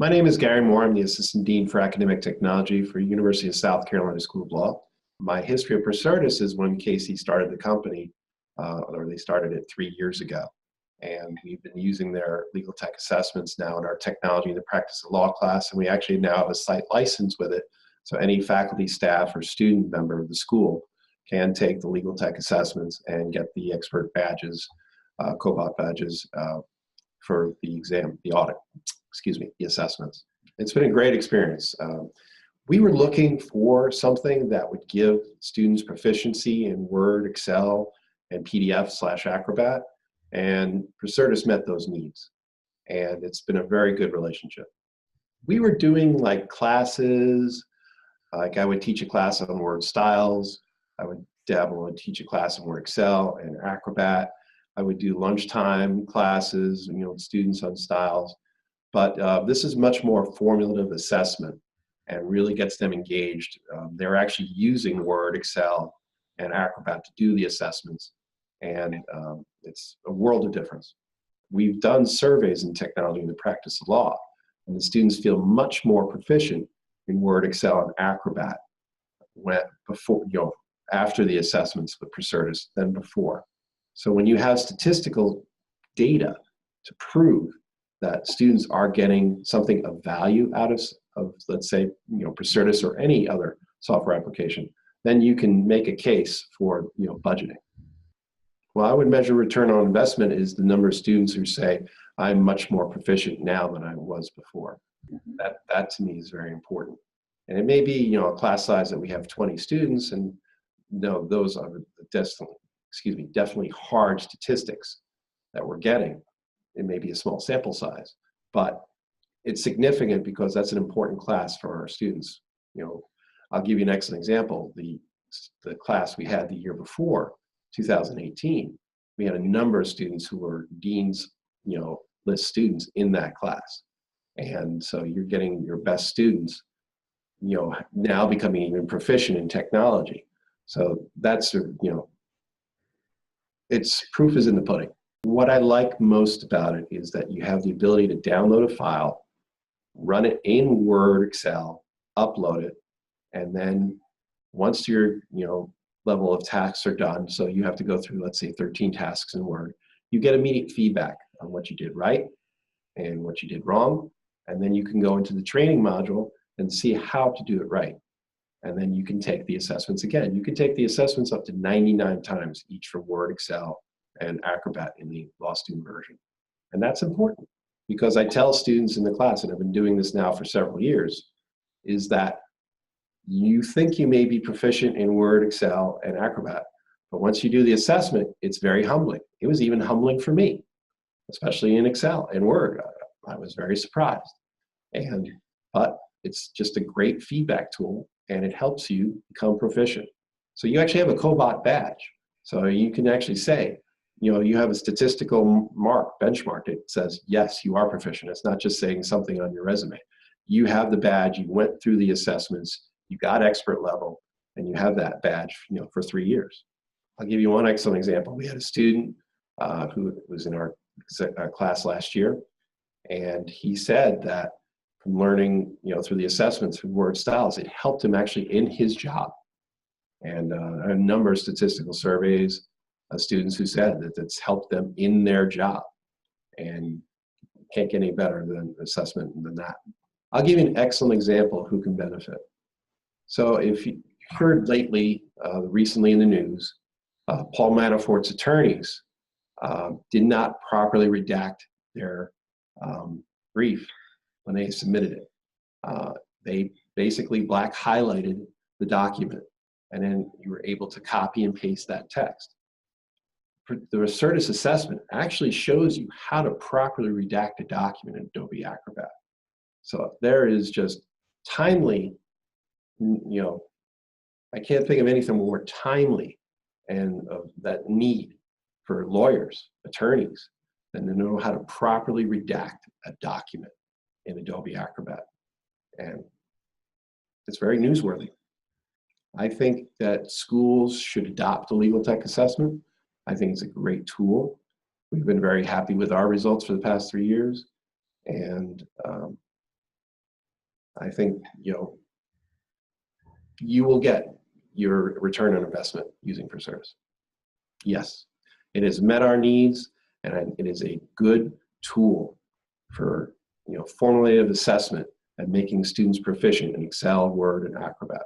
My name is Gary Moore. I'm the Assistant Dean for Academic Technology for University of South Carolina School of Law. My history of Procertas is when Casey started the company, or they started it 3 years ago. And we've been using their legal tech assessments now in our technology and the practice of law class, and we actually now have a site license with it. So any faculty, staff, or student member of the school can take the legal tech assessments and get the expert badges, cobot badges for the exam, the audit, the assessments. It's been a great experience. We were looking for something that would give students proficiency in Word, Excel, and PDF/Acrobat, and Procertas met those needs. And it's been a very good relationship. We were doing like classes, like I would teach a class on Word styles, I would dabble and teach a class on Word Excel and Acrobat. I would do lunchtime classes, with students on styles. But this is much more formative assessment and really gets them engaged. They're actually using Word, Excel, and Acrobat to do the assessments. And it's a world of difference. We've done surveys in technology in the practice of law, and the students feel much more proficient in Word, Excel, and Acrobat after the assessments with Procertas than before. So when you have statistical data to prove that students are getting something of value out of let's say, Procertas or any other software application, then you can make a case for, budgeting. Well, I would measure return on investment is the number of students who say, I'm much more proficient now than I was before. That to me is very important. And it may be, a class size that we have 20 students, and those are definitely hard statistics that we're getting. It may be a small sample size, but it's significant because that's an important class for our students. I'll give you an excellent example. The class we had the year before, 2018, we had a number of students who were dean's, list students in that class. And so you're getting your best students, now becoming even proficient in technology. So that's, it's proof is in the pudding. What I like most about it is that you have the ability to download a file, run it in Word, Excel, upload it, and then once your level of tasks are done, so you have to go through, let's say, 13 tasks in Word, you get immediate feedback on what you did right and what you did wrong, and then you can go into the training module and see how to do it right. And then you can take the assessments again. You can take the assessments up to 99 times each for Word, Excel, and Acrobat in the law student version. And that's important because I tell students in the class, and I've been doing this now for several years, is that you think you may be proficient in Word, Excel, and Acrobat, but once you do the assessment, it's very humbling. It was even humbling for me, especially in Excel and Word. I was very surprised. But it's just a great feedback tool, and it helps you become proficient. So you actually have a cobot badge. So you can actually say, you have a statistical benchmark. It says, yes, you are proficient. It's not just saying something on your resume. You have the badge, you went through the assessments, you got expert level, and you have that badge, for 3 years. I'll give you one excellent example. We had a student who was in our class last year, and he said that from learning, through the assessments from Word styles, it helped him actually in his job. And a number of statistical surveys, students who said that it's helped them in their job, and can't get any better than assessment than that. I'll give you an excellent example of who can benefit. So if you heard lately, recently in the news, Paul Manafort's attorneys did not properly redact their brief when they submitted it. They basically black highlighted the document, and then you were able to copy and paste that text. The Procertas assessment actually shows you how to properly redact a document in Adobe Acrobat. So there is just timely, I can't think of anything more timely and of that need for lawyers, attorneys, than to know how to properly redact a document in Adobe Acrobat. And it's very newsworthy. I think that schools should adopt the legal tech assessment. I think it's a great tool. We've been very happy with our results for the past 3 years. And I think, you will get your return on investment using Procertas. Yes, it has met our needs, and it is a good tool for formative assessment and making students proficient in Excel, Word, and Acrobat.